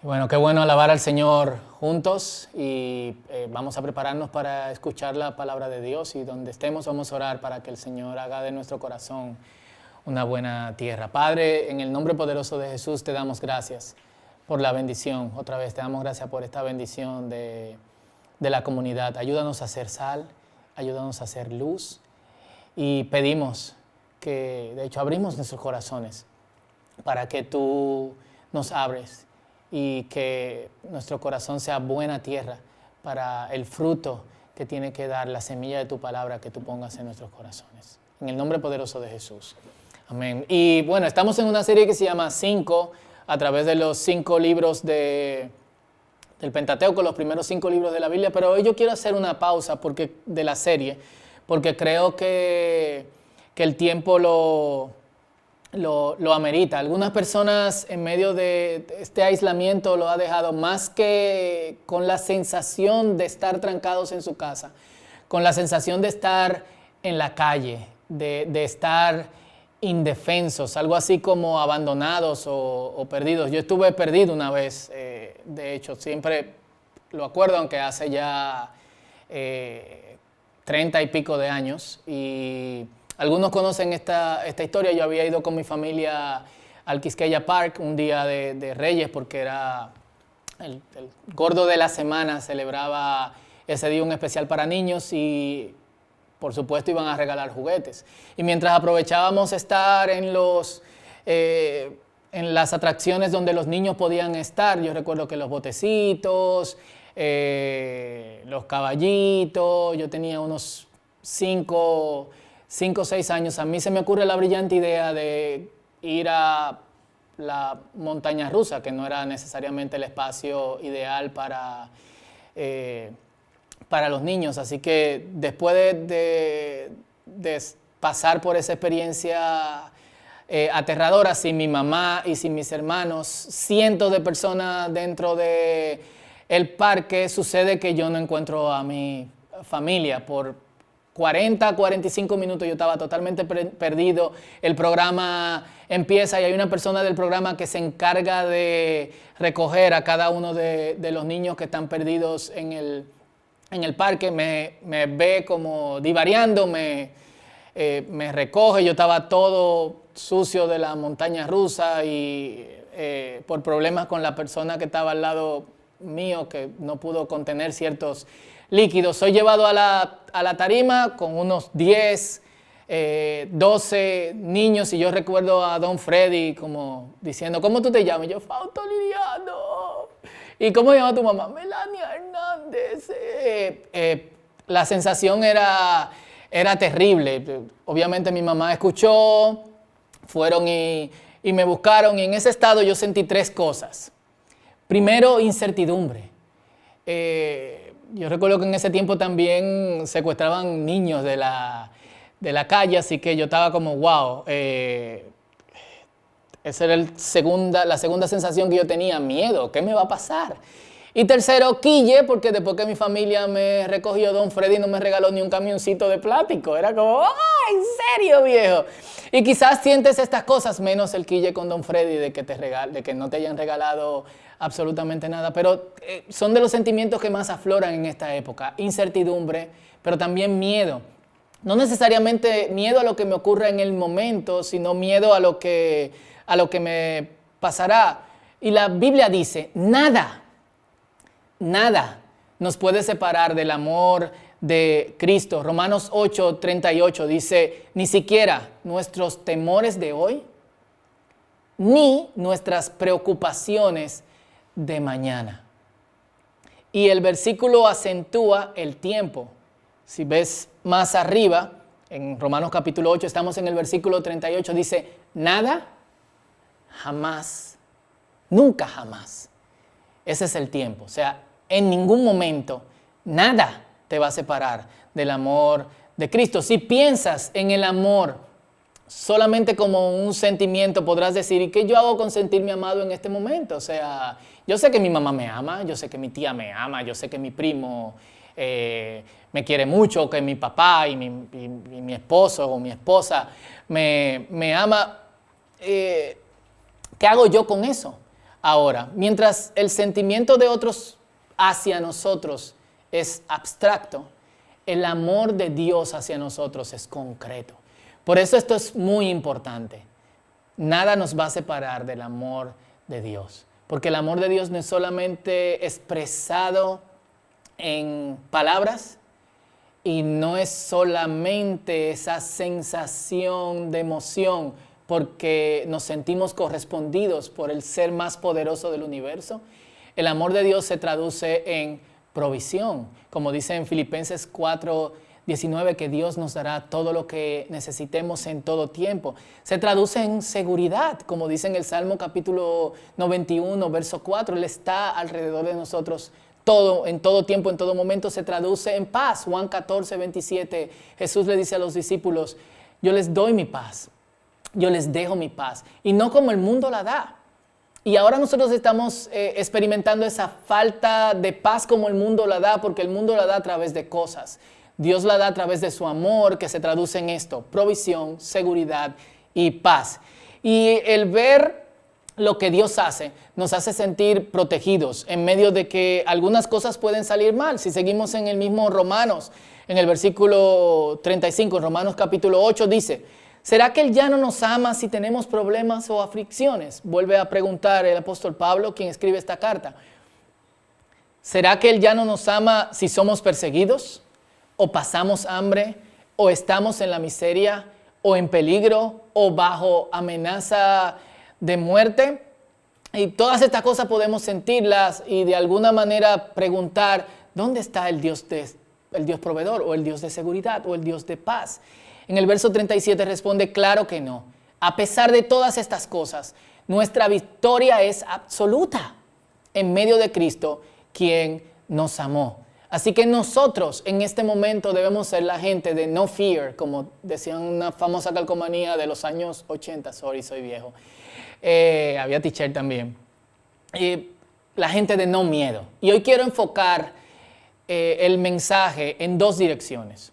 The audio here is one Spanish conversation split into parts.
Bueno, qué bueno alabar al Señor juntos y vamos a prepararnos para escuchar la palabra de Dios y donde estemos vamos a orar para que el Señor haga de nuestro corazón una buena tierra. Padre, en el nombre poderoso de Jesús te damos gracias por la bendición. Otra vez te damos gracias por esta bendición de la comunidad. Ayúdanos a ser sal, ayúdanos a ser luz y pedimos que, de hecho, abrimos nuestros corazones para que tú nos abres y que nuestro corazón sea buena tierra para el fruto que tiene que dar la semilla de tu palabra que tú pongas en nuestros corazones. En el nombre poderoso de Jesús. Amén. Y bueno, estamos en una serie que se llama 5, a través de los 5 libros del Pentateuco, los primeros 5 libros de la Biblia, pero hoy yo quiero hacer una pausa de la serie, porque creo que el tiempo lo amerita. Algunas personas en medio de este aislamiento lo ha dejado más que con la sensación de estar trancados en su casa, con la sensación de estar en la calle, de estar indefensos, algo así como abandonados o perdidos. Yo estuve perdido una vez, de hecho, siempre lo acuerdo, aunque hace ya 30 y pico de años, y algunos conocen esta historia. Yo había ido con mi familia al Quisqueya Park un día de Reyes porque era el gordo de la semana, celebraba ese día un especial para niños y por supuesto iban a regalar juguetes. Y mientras aprovechábamos estar en las atracciones donde los niños podían estar, yo recuerdo que los botecitos, los caballitos, yo tenía unos 5 o 6 años, a mí se me ocurre la brillante idea de ir a la montaña rusa, que no era necesariamente el espacio ideal para los niños. Así que después de pasar por esa experiencia aterradora, sin mi mamá y sin mis hermanos, cientos de personas dentro del parque, sucede que yo no encuentro a mi familia por 45 minutos. Yo estaba totalmente perdido. El programa empieza y hay una persona del programa que se encarga de recoger a cada uno de los niños que están perdidos en el parque. Me ve como divariando, me recoge. Yo estaba todo sucio de la montaña rusa y por problemas con la persona que estaba al lado mío, que no pudo contener ciertos líquidos. Soy llevado a la tarima con unos 10, 12 niños y yo recuerdo a Don Freddy como diciendo, ¿cómo tú te llamas? Y yo, Fausto Liriano. ¿Y cómo se llama tu mamá? Melania Hernández. La sensación era terrible. Obviamente mi mamá escuchó, fueron y me buscaron, y en ese estado yo sentí 3 cosas. Primero, incertidumbre. Yo recuerdo que en ese tiempo también secuestraban niños de la calle, así que yo estaba como, wow. Esa era la segunda sensación que yo tenía, miedo, ¿qué me va a pasar? Y tercero, quille, porque después que mi familia me recogió, Don Freddy no me regaló ni un camioncito de plástico. Era como, ¡ah, en serio, viejo! Y quizás sientes estas cosas, menos el quille con Don Freddy de que no te hayan regalado absolutamente nada. Pero son de los sentimientos que más afloran en esta época. Incertidumbre, pero también miedo. No necesariamente miedo a lo que me ocurra en el momento, sino miedo a lo que me pasará. Y la Biblia dice, nada nos puede separar del amor de Cristo. Romanos 8:38 dice, ni siquiera nuestros temores de hoy, ni nuestras preocupaciones de mañana. Y el versículo acentúa el tiempo. Si ves más arriba, en Romanos capítulo 8, estamos en el versículo 38, dice, nada, jamás, nunca jamás. Ese es el tiempo. O sea, en ningún momento, nada te va a separar del amor de Cristo. Si piensas en el amor solamente como un sentimiento, podrás decir, ¿y qué yo hago con sentirme amado en este momento? O sea, yo sé que mi mamá me ama, yo sé que mi tía me ama, yo sé que mi primo me quiere mucho, que mi papá y mi esposo o mi esposa me ama. ¿Qué hago yo con eso? ahora. Mientras el sentimiento de otros hacia nosotros es abstracto, el amor de Dios hacia nosotros es concreto. Por eso esto es muy importante. Nada nos va a separar del amor de Dios, porque el amor de Dios no es solamente expresado en palabras y no es solamente esa sensación de emoción porque nos sentimos correspondidos por el ser más poderoso del universo. El amor de Dios se traduce en provisión, como dice en Filipenses 4:19, que Dios nos dará todo lo que necesitemos en todo tiempo. Se traduce en seguridad, como dice en el Salmo capítulo 91, verso 4, Él está alrededor de nosotros en todo tiempo, en todo momento. Se traduce en paz. Juan 14:27, Jesús le dice a los discípulos, yo les doy mi paz, yo les dejo mi paz, y no como el mundo la da. Y ahora nosotros estamos experimentando esa falta de paz como el mundo la da, porque el mundo la da a través de cosas. Dios la da a través de su amor, que se traduce en esto: provisión, seguridad y paz. Y el ver lo que Dios hace nos hace sentir protegidos en medio de que algunas cosas pueden salir mal. Si seguimos en el mismo Romanos, en el versículo 35, en Romanos capítulo 8, dice: ¿será que Él ya no nos ama si tenemos problemas o aflicciones? Vuelve a preguntar el apóstol Pablo, quien escribe esta carta. ¿Será que Él ya no nos ama si somos perseguidos, o pasamos hambre, o estamos en la miseria, o en peligro, o bajo amenaza de muerte? Y todas estas cosas podemos sentirlas y de alguna manera preguntar, ¿dónde está el Dios proveedor, o el Dios de seguridad, o el Dios de paz? En el verso 37 responde, claro que no. A pesar de todas estas cosas, nuestra victoria es absoluta en medio de Cristo, quien nos amó. Así que nosotros en este momento debemos ser la gente de no fear, como decía una famosa calcomanía de los años 80, sorry, soy viejo. Había t-shirt también. La gente de no miedo. Y hoy quiero enfocar el mensaje en dos direcciones.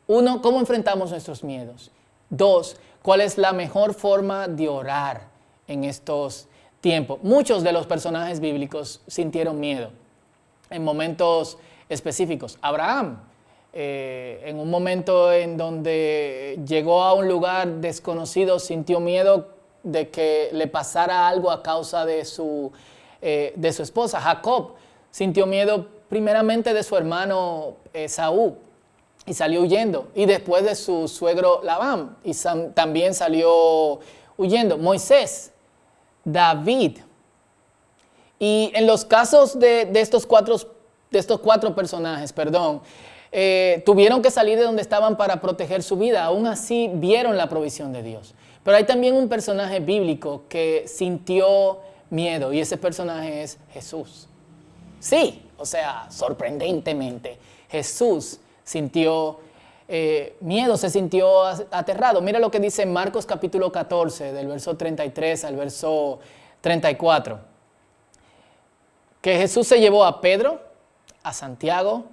Uno, ¿cómo enfrentamos nuestros miedos? Dos, ¿cuál es la mejor forma de orar en estos tiempos? Muchos de los personajes bíblicos sintieron miedo en momentos específicos. Abraham, en un momento en donde llegó a un lugar desconocido, sintió miedo de que le pasara algo a causa de su esposa. Jacob sintió miedo primeramente de su hermano Esaú, y salió huyendo. Y después de su suegro Labán, y también salió huyendo. Moisés, David. Y en los casos de estos cuatro personajes, tuvieron que salir de donde estaban para proteger su vida. Aún así vieron la provisión de Dios. Pero hay también un personaje bíblico que sintió miedo, y ese personaje es Jesús. Sí, o sea, sorprendentemente, Jesús sintió miedo, se sintió aterrado. Mira lo que dice Marcos capítulo 14, del verso 33 al verso 34. Que Jesús se llevó a Pedro, a Santiago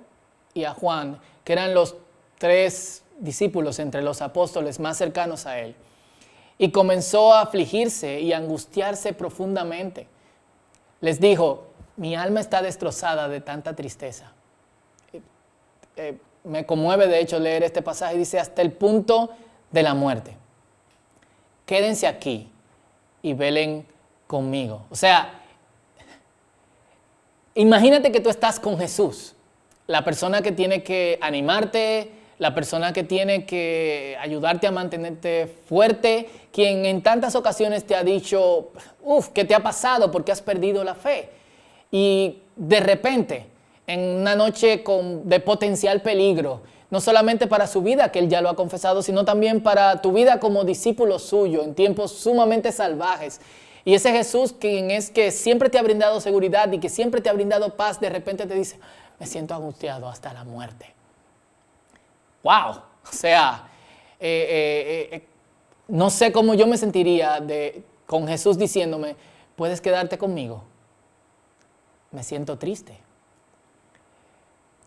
y a Juan, que eran los 3 discípulos entre los apóstoles más cercanos a él, y comenzó a afligirse y a angustiarse profundamente. Les dijo, mi alma está destrozada de tanta tristeza. Me conmueve de hecho leer este pasaje. Dice, hasta el punto de la muerte. Quédense aquí y velen conmigo. O sea, imagínate que tú estás con Jesús, la persona que tiene que animarte, la persona que tiene que ayudarte a mantenerte fuerte, quien en tantas ocasiones te ha dicho, ¿qué te ha pasado? ¿Por qué has perdido la fe? Y de repente, en una noche de potencial peligro, no solamente para su vida, que él ya lo ha confesado, sino también para tu vida como discípulo suyo, en tiempos sumamente salvajes. Y ese Jesús, quien es que siempre te ha brindado seguridad y que siempre te ha brindado paz, de repente te dice, me siento angustiado hasta la muerte. ¡Wow! O sea, no sé cómo yo me sentiría con Jesús diciéndome, ¿puedes quedarte conmigo? Me siento triste.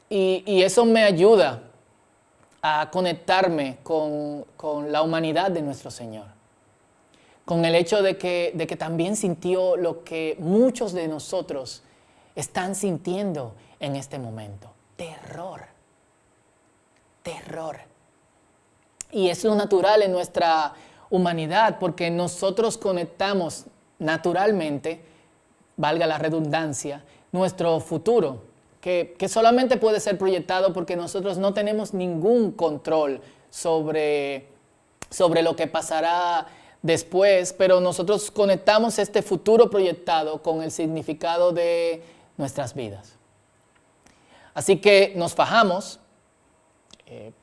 Y eso me ayuda a conectarme con la humanidad de nuestro Señor. con el hecho de que también sintió lo que muchos de nosotros están sintiendo en este momento. Terror. Terror. Y es lo natural en nuestra humanidad, porque nosotros conectamos naturalmente, valga la redundancia, nuestro futuro, que solamente puede ser proyectado porque nosotros no tenemos ningún control sobre lo que pasará después, pero nosotros conectamos este futuro proyectado con el significado de nuestras vidas. Así que nos fajamos,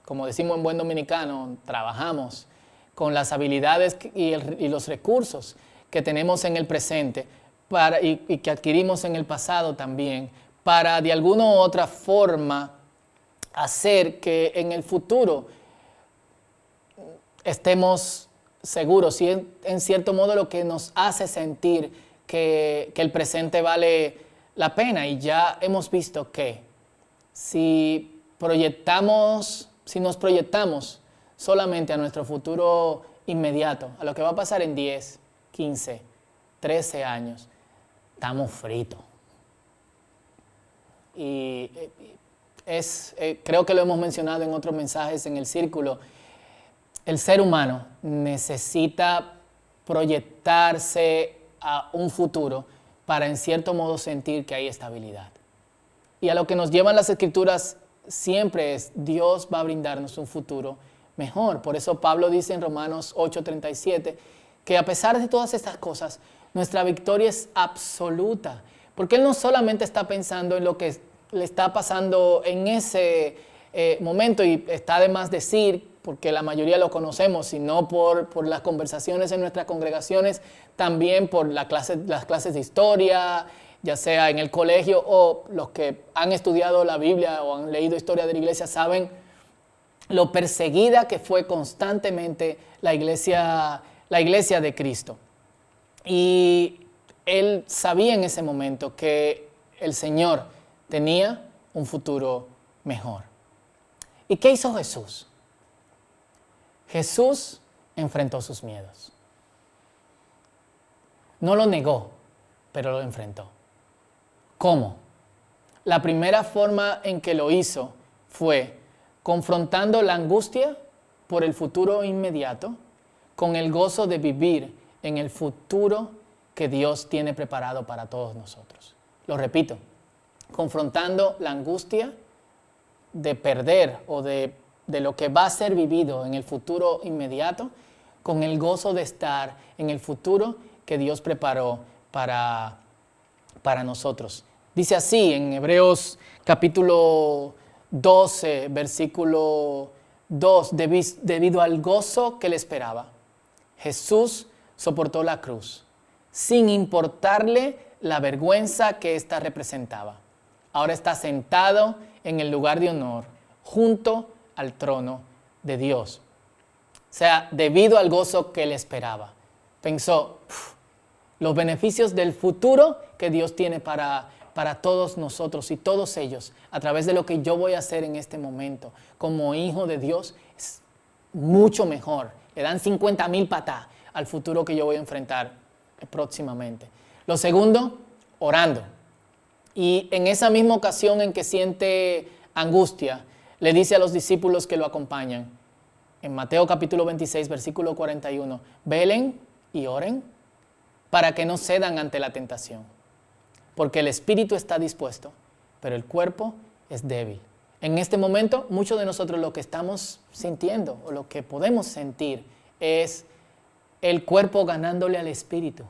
como decimos en buen dominicano, trabajamos con las habilidades y los recursos que tenemos en el presente y que adquirimos en el pasado también, para de alguna u otra forma hacer que en el futuro estemos seguros, y en cierto modo lo que nos hace sentir que el presente vale la pena. Y ya hemos visto que si nos proyectamos solamente a nuestro futuro inmediato, a lo que va a pasar en 10, 15, 13 años, estamos fritos. Y creo que lo hemos mencionado en otros mensajes en el círculo. El ser humano necesita proyectarse a un futuro para en cierto modo sentir que hay estabilidad. Y a lo que nos llevan las Escrituras siempre es: Dios va a brindarnos un futuro mejor. Por eso Pablo dice en Romanos 8:37 que a pesar de todas estas cosas, nuestra victoria es absoluta. Porque Él no solamente está pensando en lo que le está pasando en ese momento, y está de más decir, porque la mayoría lo conocemos, sino por las conversaciones en nuestras congregaciones, también por las clases de historia, ya sea en el colegio, o los que han estudiado la Biblia o han leído historia de la iglesia saben lo perseguida que fue constantemente la iglesia de Cristo. Y él sabía en ese momento que el Señor tenía un futuro mejor. ¿Y qué hizo Jesús? Jesús enfrentó sus miedos. No lo negó, pero lo enfrentó. ¿Cómo? La primera forma en que lo hizo fue confrontando la angustia por el futuro inmediato con el gozo de vivir en el futuro que Dios tiene preparado para todos nosotros. Lo repito, confrontando la angustia de perder o de lo que va a ser vivido en el futuro inmediato con el gozo de estar en el futuro que Dios preparó para nosotros. Dice así en Hebreos capítulo 12, versículo 2, debido al gozo que le esperaba, Jesús soportó la cruz, sin importarle la vergüenza que ésta representaba. Ahora está sentado en el lugar de honor, junto al trono de Dios. O sea, debido al gozo que le esperaba, pensó los beneficios del futuro que Dios tiene para todos nosotros y todos ellos, a través de lo que yo voy a hacer en este momento como hijo de Dios, es mucho mejor. Le dan 50,000 patá al futuro que yo voy a enfrentar próximamente. Lo segundo, orando. Y en esa misma ocasión en que siente angustia, le dice a los discípulos que lo acompañan, en Mateo capítulo 26, versículo 41, velen y oren para que no cedan ante la tentación, porque el espíritu está dispuesto, pero el cuerpo es débil. En este momento, muchos de nosotros lo que estamos sintiendo o lo que podemos sentir es el cuerpo ganándole al espíritu.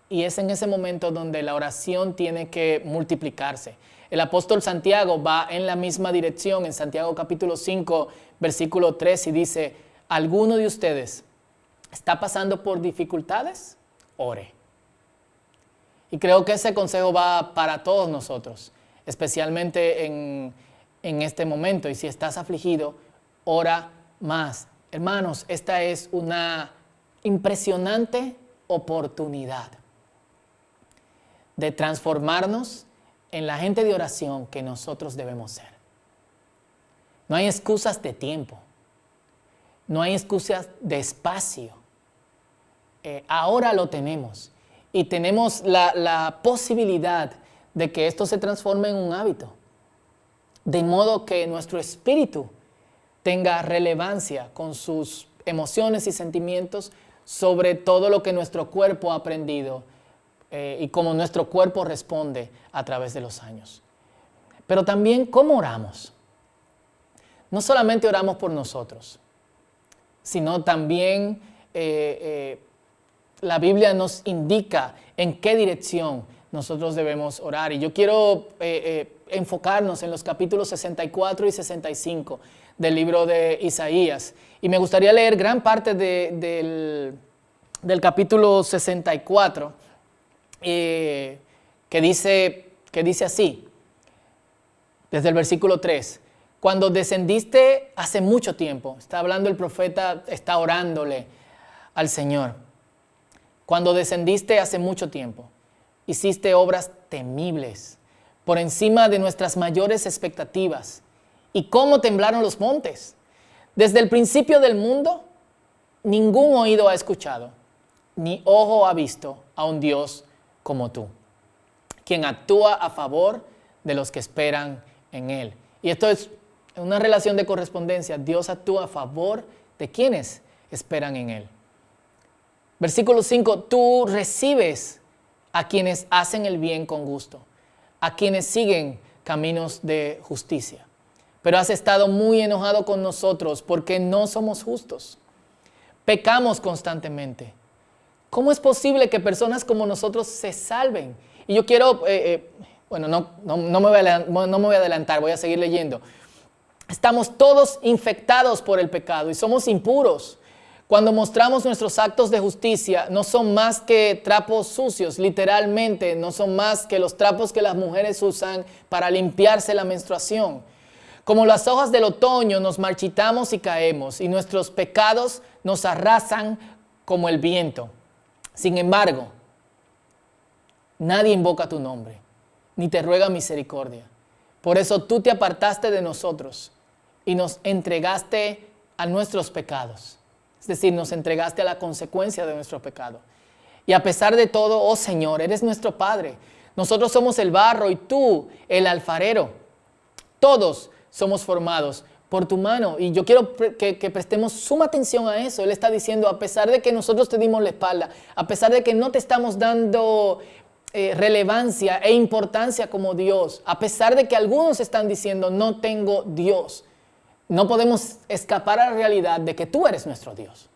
Y es en ese momento donde la oración tiene que multiplicarse. El apóstol Santiago va en la misma dirección en Santiago capítulo 5, versículo 3 y dice, ¿alguno de ustedes está pasando por dificultades? Ore. Y creo que ese consejo va para todos nosotros, especialmente en este momento. Y si estás afligido, ora más. Hermanos, esta es una impresionante oportunidad de transformarnos en la gente de oración que nosotros debemos ser. No hay excusas de tiempo, no hay excusas de espacio. ahora lo tenemos. Y tenemos la posibilidad de que esto se transforme en un hábito. De modo que nuestro espíritu tenga relevancia con sus emociones y sentimientos sobre todo lo que nuestro cuerpo ha aprendido y cómo nuestro cuerpo responde a través de los años. Pero también, ¿cómo oramos? No solamente oramos por nosotros, sino también la Biblia nos indica en qué dirección nosotros debemos orar. Y yo quiero enfocarnos en los capítulos 64 y 65 del libro de Isaías. Y me gustaría leer gran parte del capítulo 64, que dice así, desde el versículo 3. Cuando descendiste hace mucho tiempo, está hablando el profeta, está orándole al Señor. Cuando descendiste hace mucho tiempo, hiciste obras temibles por encima de nuestras mayores expectativas. ¿Y cómo temblaron los montes? Desde el principio del mundo, ningún oído ha escuchado, ni ojo ha visto a un Dios como tú, quien actúa a favor de los que esperan en Él. Y esto es una relación de correspondencia. Dios actúa a favor de quienes esperan en Él. Versículo 5, tú recibes a quienes hacen el bien con gusto, a quienes siguen caminos de justicia. Pero has estado muy enojado con nosotros porque no somos justos. Pecamos constantemente. ¿Cómo es posible que personas como nosotros se salven? Y yo quiero, no me voy a adelantar, voy a seguir leyendo. Estamos todos infectados por el pecado y somos impuros. Cuando mostramos nuestros actos de justicia, no son más que trapos sucios, literalmente, no son más que los trapos que las mujeres usan para limpiarse la menstruación. Como las hojas del otoño nos marchitamos y caemos, y nuestros pecados nos arrasan como el viento. Sin embargo, nadie invoca tu nombre, ni te ruega misericordia. Por eso tú te apartaste de nosotros y nos entregaste a nuestros pecados. Es decir, nos entregaste a la consecuencia de nuestro pecado. Y a pesar de todo, oh Señor, eres nuestro Padre. Nosotros somos el barro y tú el alfarero. Todos somos formados por tu mano. Y yo quiero que prestemos suma atención a eso. Él está diciendo, a pesar de que nosotros te dimos la espalda, a pesar de que no te estamos dando relevancia e importancia como Dios, a pesar de que algunos están diciendo, no tengo Dios, no podemos escapar a la realidad de que tú eres nuestro Dios.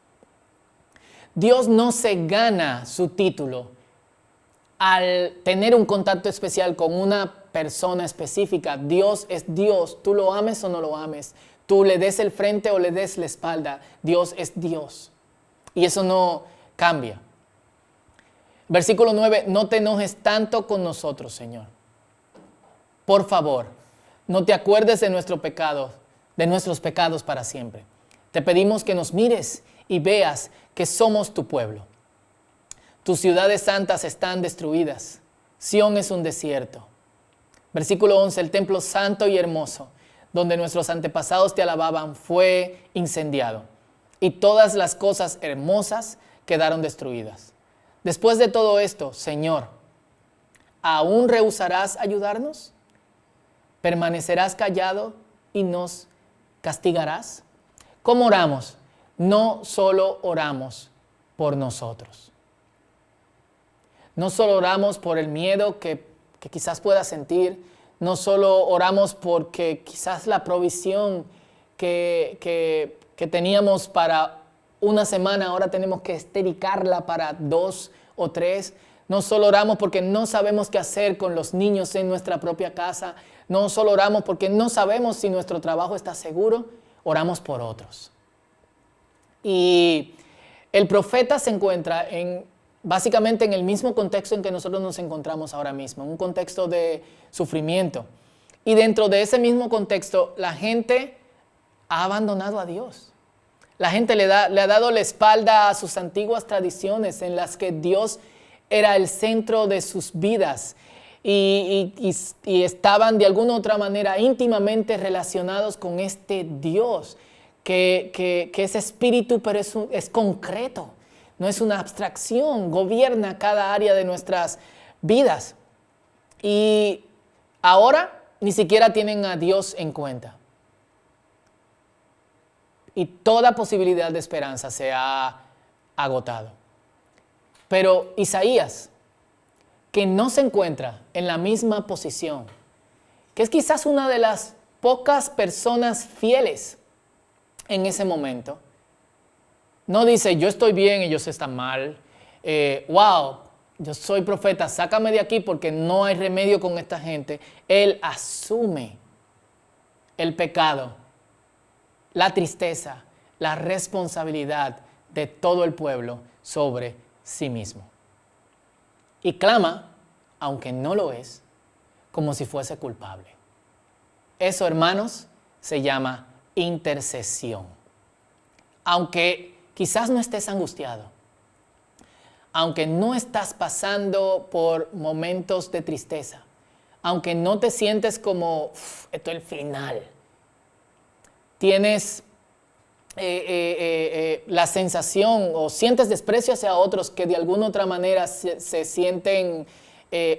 Dios no se gana su título al tener un contacto especial con una persona específica. Dios es Dios, tú lo ames o no lo ames, tú le des el frente o le des la espalda, Dios es Dios. Y eso no cambia. Versículo 9, no te enojes tanto con nosotros, Señor. Por favor, no te acuerdes de nuestro pecado, de nuestros pecados para siempre. Te pedimos que nos mires y veas que somos tu pueblo. Tus ciudades santas están destruidas. Sión es un desierto. Versículo 11, el templo santo y hermoso, donde nuestros antepasados te alababan, fue incendiado. Y todas las cosas hermosas quedaron destruidas. Después de todo esto, Señor, ¿aún rehusarás ayudarnos? ¿Permanecerás callado y nos castigarás? ¿Cómo oramos? No solo oramos por nosotros. No solo oramos por el miedo que quizás puedas sentir. No solo oramos porque quizás la provisión que teníamos para una semana, ahora tenemos que estericarla para 2 o 3. No solo oramos porque no sabemos qué hacer con los niños en nuestra propia casa. No solo oramos porque no sabemos si nuestro trabajo está seguro. Oramos por otros. Y el profeta se encuentra básicamente en el mismo contexto en que nosotros nos encontramos ahora mismo, en un contexto de sufrimiento. Y dentro de ese mismo contexto, la gente ha abandonado a Dios. La gente le ha dado la espalda a sus antiguas tradiciones en las que Dios era el centro de sus vidas y estaban de alguna u otra manera íntimamente relacionados con este Dios que es espíritu, pero es concreto. no es una abstracción, gobierna cada área de nuestras vidas. Y ahora ni siquiera tienen a Dios en cuenta. Y toda posibilidad de esperanza se ha agotado. Pero Isaías, que no se encuentra en la misma posición, que es quizás una de las pocas personas fieles en ese momento, no dice, yo estoy bien, ellos están mal, wow, yo soy profeta, sácame de aquí porque no hay remedio con esta gente. Él asume el pecado, la tristeza, la responsabilidad de todo el pueblo sobre sí mismo. Y clama, aunque no lo es, como si fuese culpable. Eso, hermanos, se llama intercesión. Aunque quizás no estés angustiado, aunque no estás pasando por momentos de tristeza, aunque no te sientes como, esto es el final, tienes la sensación o sientes desprecio hacia otros que de alguna otra manera se sienten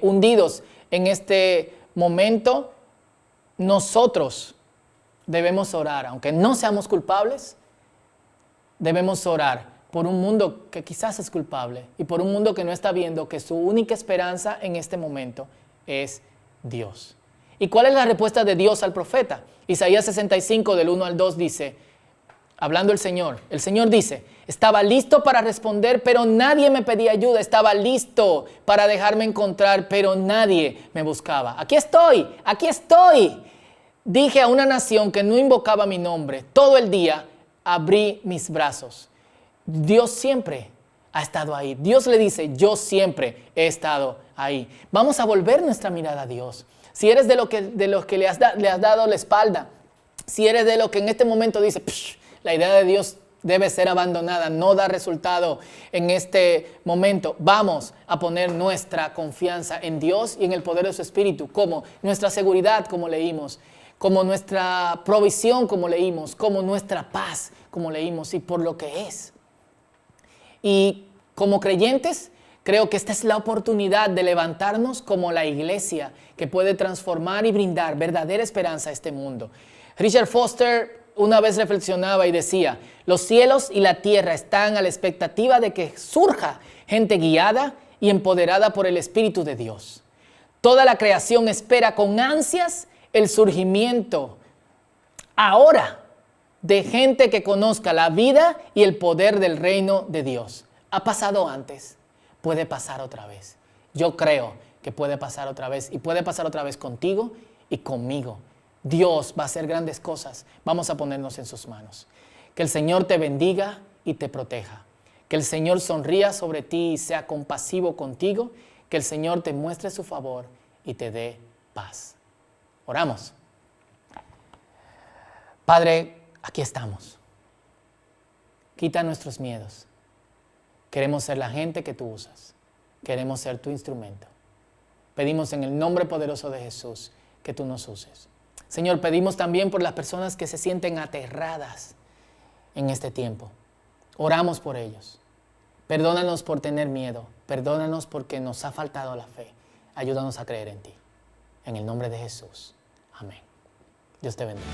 hundidos en este momento, nosotros debemos orar, aunque no seamos culpables, debemos orar por un mundo que quizás es culpable y por un mundo que no está viendo que su única esperanza en este momento es Dios. ¿Y cuál es la respuesta de Dios al profeta? Isaías 65 del 1 al 2 dice, hablando el Señor dice, estaba listo para responder, pero nadie me pedía ayuda. Estaba listo para dejarme encontrar, pero nadie me buscaba. Aquí estoy, aquí estoy. Dije a una nación que no invocaba mi nombre. Todo el día abrí mis brazos. Dios siempre ha estado ahí. Dios le dice, yo siempre he estado ahí. Vamos a volver nuestra mirada a Dios. Si eres de los que le has dado la espalda, si eres de los que en este momento dice, la idea de Dios debe ser abandonada, no da resultado en este momento, vamos a poner nuestra confianza en Dios y en el poder de su Espíritu, como nuestra seguridad, como leímos, como nuestra provisión, como leímos, como nuestra paz, como leímos, y por lo que es. Y como creyentes, creo que esta es la oportunidad de levantarnos como la iglesia que puede transformar y brindar verdadera esperanza a este mundo. Richard Foster una vez reflexionaba y decía, los cielos y la tierra están a la expectativa de que surja gente guiada y empoderada por el Espíritu de Dios. Toda la creación espera con ansias el surgimiento ahora de gente que conozca la vida y el poder del reino de Dios. Ha pasado antes, puede pasar otra vez. Yo creo que puede pasar otra vez y puede pasar otra vez contigo y conmigo. Dios va a hacer grandes cosas. Vamos a ponernos en sus manos. Que el Señor te bendiga y te proteja. Que el Señor sonría sobre ti y sea compasivo contigo. Que el Señor te muestre su favor y te dé paz. Oramos. Padre, aquí estamos. Quita nuestros miedos. Queremos ser la gente que tú usas. Queremos ser tu instrumento. Pedimos en el nombre poderoso de Jesús que tú nos uses. Señor, pedimos también por las personas que se sienten aterradas en este tiempo. Oramos por ellos. Perdónanos por tener miedo. Perdónanos porque nos ha faltado la fe. Ayúdanos a creer en ti. En el nombre de Jesús. Amén. Dios te bendiga.